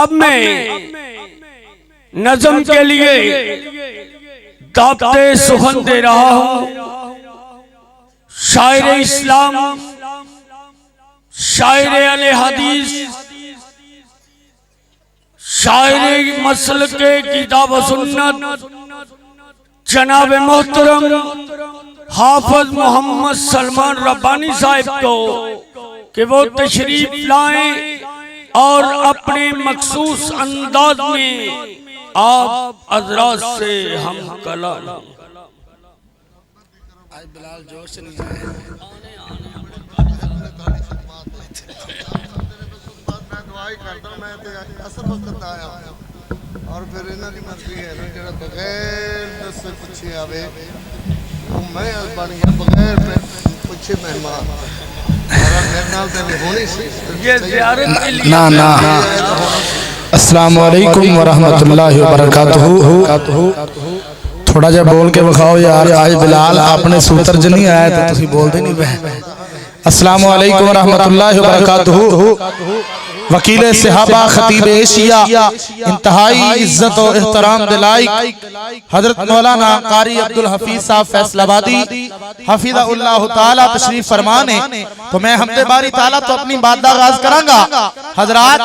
अब मैं नज़म के लिए दावते सुखन दे रहा हूँ। शायर इस्लाम, शायर अहले हदीस, शायर मसल के किताब व सुन्नत जनाब मोहतरम हाफिज मोहम्मद सलमान रब्बानी साहिब को कि वो तशरीफ लाएं और अपने मखसूस अंदाज में आप हज़रात से हम कलाम। आज बिलाल जोर से नहीं आए। मैं दुआई करता हूं, मैं असल वक्त आया और फिर इन्हां दी मर्जी है ना जेड़ा बगैर दसे पूछे आवे मैं बन गया बगैर पूछे मेहमान। ना ना अस्सलाम वालेकुम व रहमतुल्लाहि व बरकातहू। थोड़ा जा बोल के बखाओ यार। आज बिलाल आपने सूत्र ज नहीं आया तो तुसी बोलते नहीं पे। अस्सलाम वालेकुम व रहमतुल्लाहि व बरकातहू। वकील सहाबा खतीब एशिया इंतहाई इज्जत और एहतराम दिलाई हजरत मौलाना कारी अब्दुल हफीज साहब फैसलाबादी हफीज़हुल्लाह ताला तशरीफ फरमाने। तो मैं हमदे बारी ताला तो अपनी बात दा आगाज करांगा। हजरात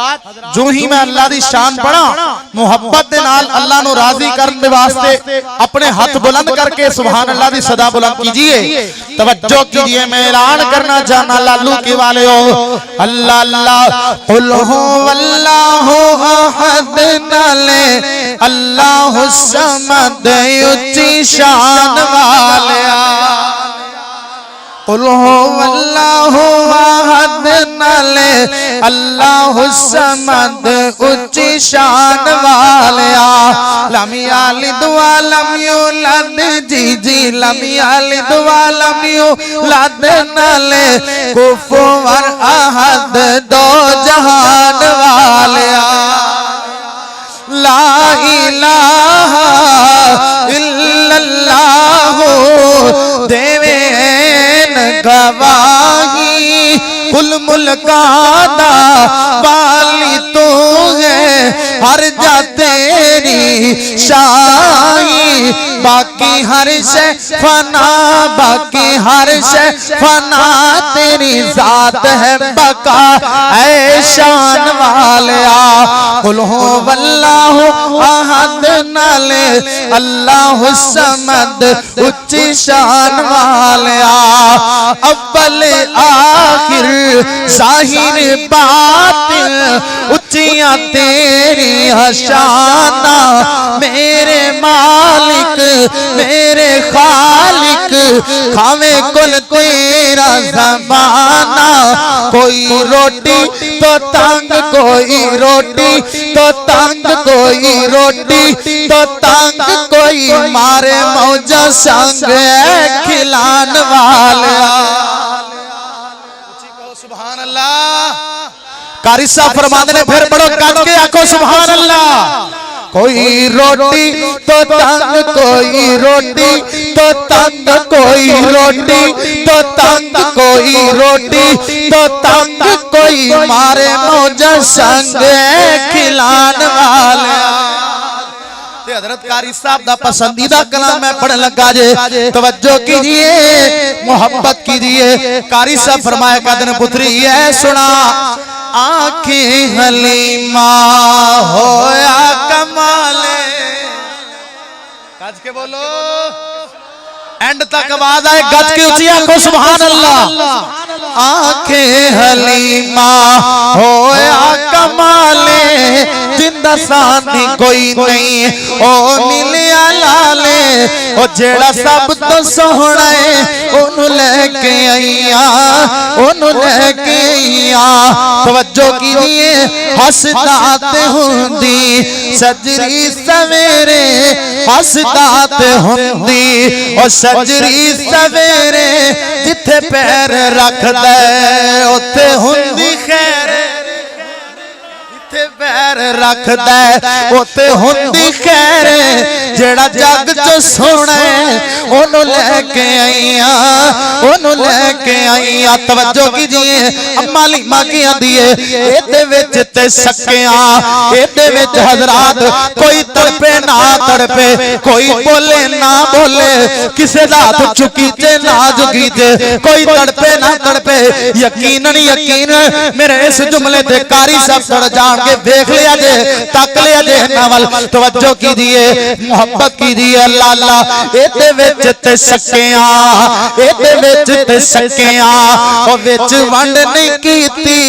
जो ही मैं अल्लाह दी शान पढ़ा मुहब्बत दे नाल अल्लाह नु राजी करने दे वास्ते अपने हाथ बुलंद करके सुभान अल्लाह दी सदा बुलंद कीजिए। तवज्जो कीजिए, मैं ऐलान करना चाहना लालू के वाले हो अल्लाह अल्लाह अल्लाहु अहद नाले अल्लाहु समद उच्ची शान वालिया। अल्लाहु अहद नाले अल्लाहु समद उच्ची शान वालिया। लम यालिद व लम यूलद जी जी लम यालिद व लम यूलद नाले कुफुवर अहद दो जहान वालिया। ला इलाहा इल्लल्लाह देवे गवाही कुल मुल्कादा वाली तू है हर जा तेरी शाही। बाकी हर शे फना बाकी हर शे फना तेरी जात है बका ऐ शान वालिया। कुल हो वल्लाहु अहद नाले अल्लाहु समद उच्ची शान वालिया। अव्वल आखिर ज़ाहिर बातिन उच्चियां तेरी शाना। मेरे मालिक मेरे खालिक खावे कुल तेरा ज़माना। कोई रोटी तो तंग कोई रोटी तो तंग कोई रोटी तो तंग कोई मारे मौजा संग खिलान वाला। सुभान अल्लाह। कारी साहब फरमाते ने फिर बड़ो कद के आखो सुभान अल्लाह। कोई रोटी तो तंग कोई रोटी तो तंग कोई रोटी तो तंग कोई रोटी तो तंग कोई मारे मौजा संग खिलान वाले। हजरत कारी साहब दा पसंदीदा कलाम मैं पढ़ लगा जे तवज्जो कीजिए मोहब्बत कीजिए। कारी साहब फरमाया कदन पुत्री है सुना आंखें हलीमा होया कमाले। गज के बोलो एंड तक आवाज आए गज के ऊंची आंखों सुभान अल्लाह। आंखें हलीमा होया कमाले जिंदा सानी कोई नहीं ओ मिलिया लाले। ओ जेड़ा सब तो सोहना है ओनू लेके आईया ओनू लेके आईया। तवज्जो कीजिए हसदात हुंदी सजरी सवेरे हसदात हुंदी ओ सजरी सवेरे जिथे पैर रख दे उथे हुंदी खैर। जिथे पैर रखदा उत्ते हुंदी खैर जेड़ा जग च सोना ओनू लेके आईया ओनू लेके आईया। तवज्जो कीजिए अम्मा लीमा की आंदी है एदे विच ते सकिया एदे विच हजरात कोई तड़पे ना तड़पे कोई बोले ना बोले किसे दा हाथ चुकी चे ना झुकी चे कोई तड़पे ना तड़पे यकीनन यकीन मेरे इस जुमले दे कारी सब तड़ जान के देख लिया जे तक लिया जे नावल। तवज्जो कीजिए मोहब्बत कीजिए अल्लाह अल्लाह एदे विच ते सकिया एदे विच ते सकिया ओ विच वंड नहीं कीती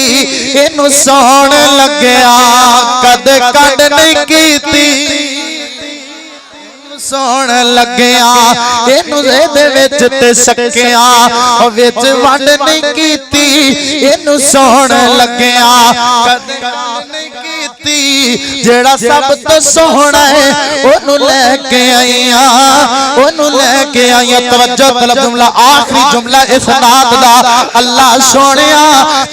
इनू सोहण लगया कदे कंड नहीं कीती सोहण लगया इनू एदे विच ते सकिया ओ विच वंड नहीं कीती इनू सोहण लगया कदे कंड नहीं कीती जेड़ा सब तो सोहना है ओनू लेके आईया ओनू लेके आईया। तवज्जो तलब जुमला आखिरी जुमला इस नात दा अल्लाह सोनिया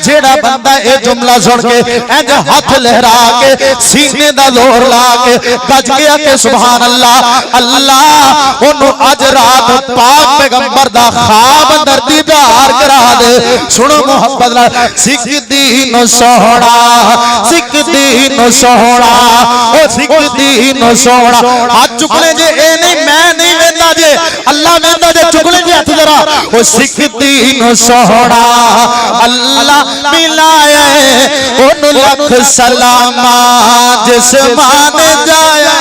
जेड़ा बंदा ए जुमला सुन के इंज हाथ लहरा के सीने दा जोर ला के गज गया के सुभान अल्लाह अल्लाह ओनू अज रात पाक पैगंबर दा ख्वाब अंदर दीदार करा दे। सुनो मोहब्बत नाल सिख दीन सोहना सिख दीन सोहना ओ सिख दीन सोहना हाथ चुकले जे ए नहीं मैं नहीं वेंदा जे अल्लाह वेंदा जे चुकले जे हाथ जरा ओ सिख दीन सोहना अल्लाह मिलाया ओनू लख सलामा जिस मान जाया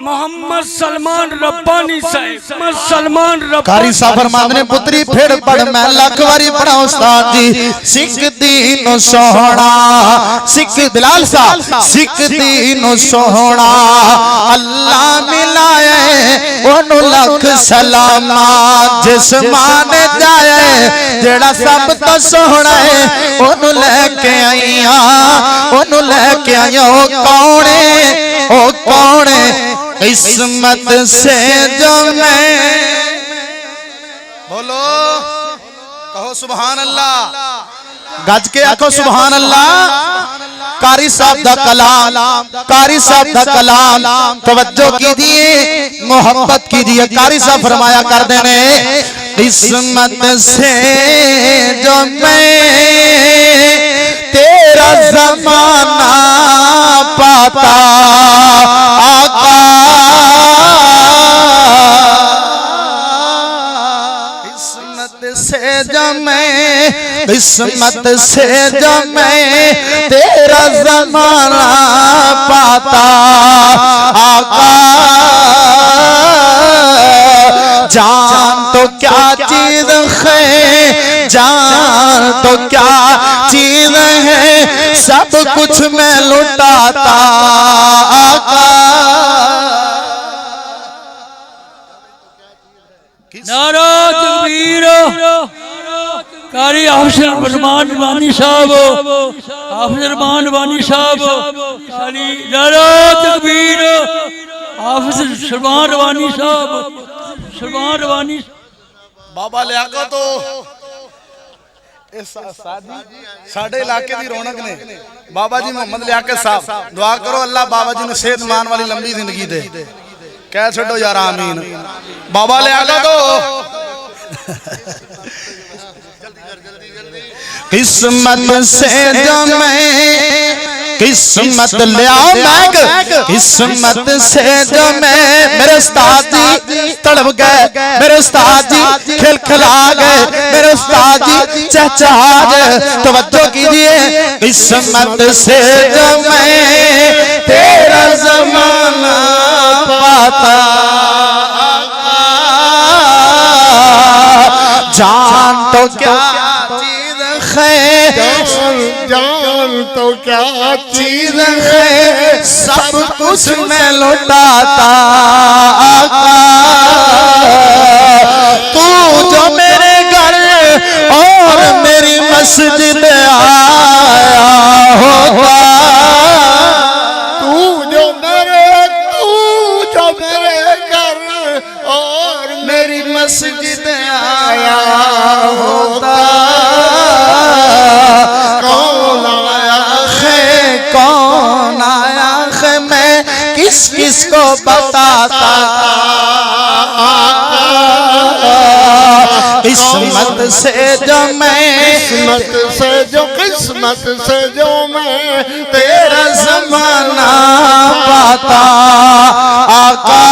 मोहम्मद सलमान रब्बानी साहब सलमान कारी साफर मांदने पुत्री फिर पढ़ मैं लख वारी पढ़ा उस्ताद जी सिख दीन सोहना सिख बिलाल साहब सिख दीन सोहना अल्लाह मिलाए ओनू लख सलामा जिस मान जाए जेड़ा सब तो सोहना है ओनू लेके आईया ओनू लेके आईया। ओ कौन है किस्मत से जो मैं बोलो कहो सुभान अल्लाह गज के आखो सुभान अल्लाह। कारी साहब दा कलाम तवज्जो कीजिए मोहब्बत कीजिए। कारी साहब फरमाया कर देने किस्मत से जो मैं तेरा ज़माना पाता आका किस्मत से जो मैं तेरा ज़माना पाता आका जान तो क्या चीज है जान तो क्या चीज है सब कुछ मैं लुटाता आका। नारा तकबीर कारी हाफिज रहमान वानी साहब हाफिज रहमान वानी साहब कारी नारा तकबीर हाफिज रहमान वानी साहब रहमान वानी बाबा लियाकत तो साडे इलाके की रौनक ने बाबा जी मोहम्मद लियाकत साहब दुआ करो अल्लाह बाबा जी ने सेहत मान वाली लंबी जिंदगी दे कह छो यार आमीन। बाबा लियाकत तो किस्मत से जो मैं किस्मत लिया मैग किस्मत से जो मैं मेरे उस्ताद जी तड़प गए मेरे उस्ताद जी खिलखिला गए मेरे उस्ताद जी चहचहा गए। तवज्जो कीजिए किस्मत से जो मैं तेरा ज़माना पाता जान तो क्या जान तो क्या चीज है सब कुछ मैं लौटाता आका। तू जो मेरे घर और मेरी मस्जिद आया होता। तू जो मेरे घर और मेरी मस्जिद आया होता। कौन आया है कौन आया है, मैं किस किस को बताता। किस्मत से जो मैं किस्मत से जो मैं तेरा ज़माना पाता आका।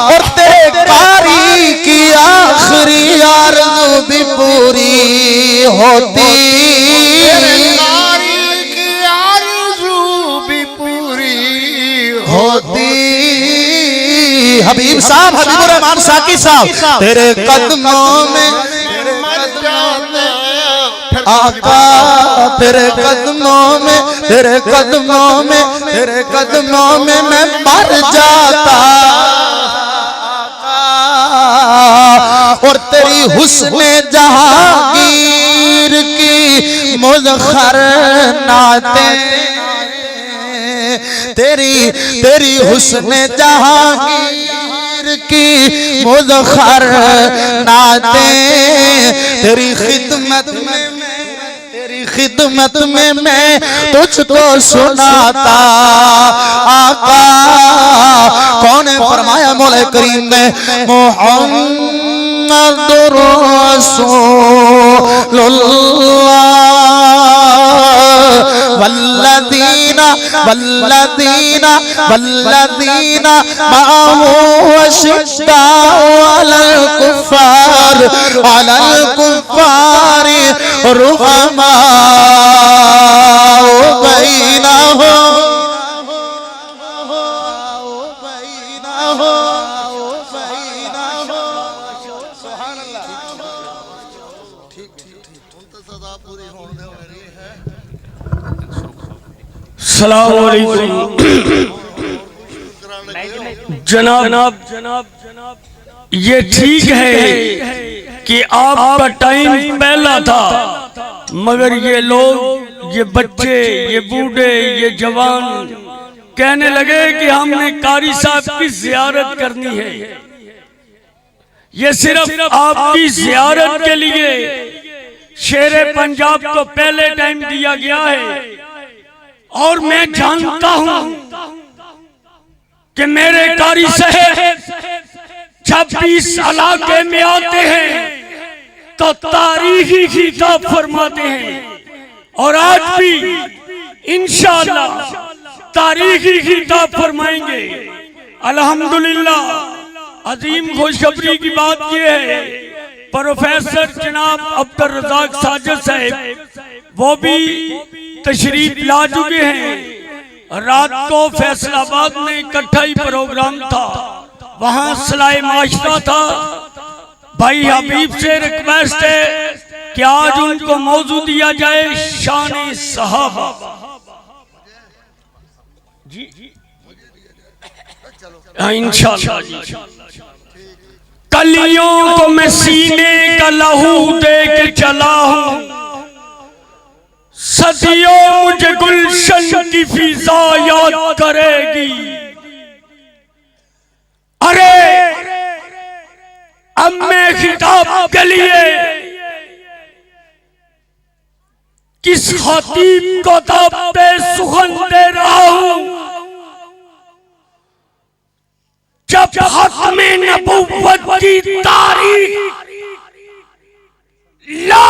और तेरे कारी की आखिरी आरज़ू भी पूरी होती। की आरज़ू भी पूरी होती। हबीब साहब, हबीबुर रहमान साकी साहब, तेरे कदमों में मर जाते आका, तेरे कदमों में, तेरे कदमों में, तेरे कदमों में मैं मर जाता। और तेरी हुस्ने जहांगीर की मुज़ख़्ख़र नाते, तेरी हुस्ने जहांगीर की मुज़ख़्ख़र नाते, तेरी खिदमत में मैं तुझको सुनाता आका। कौन है फरमाया मौला करीम ने, मुहम्मदुर रसूलुल्लाह वल्लदीना माअहू अशिद्दाउ अलल कुफ्फारि रुहमाउ बैनहुम। सलाम अलैकुम जनाब। ये ठीक है कि आपका टाइम पहला था, मगर ये लोग, ये बच्चे, ये बूढ़े, ये जवान कहने लगे कि हमने कारी साहब की ज़ियारत करनी है। ये सिर्फ आपकी ज़ियारत के लिए शेरे पंजाब को पहले टाइम दिया गया है। और मैं जानता हूं कि मेरे कारी साहब जब भी इस इलाके में आते हैं तो तारीखी खिताब फरमाते हैं, और आज भी इंशाअल्लाह तारीखी खिताब फरमाएंगे। अल्हम्दुलिल्लाह, अजीम खुशखबरी की बात यह है, प्रोफेसर जनाब अब्दुल रज़ाक साजिद साहब वो भी तशरीफ ला चुके हैं। रात को फैसलाबाद में इकट्ठा ही प्रोग्राम था, वहां सलाए माशरा था। भाई हबीब से रिक्वेस्ट है कि आज उनको मौजू दिया जाए, शान सहाबा। जी इंशाअल्लाह। कलियों को मैं सीने का लहू दे के चला हूं, सदियों मुझे गुलशन की फिजा याद करेगी। अरे अब मैं खिताब के लिए किस खतीब को ताबते सुखन दे रहा हूं, जब खत्मे नबुव्वत की तारीख ला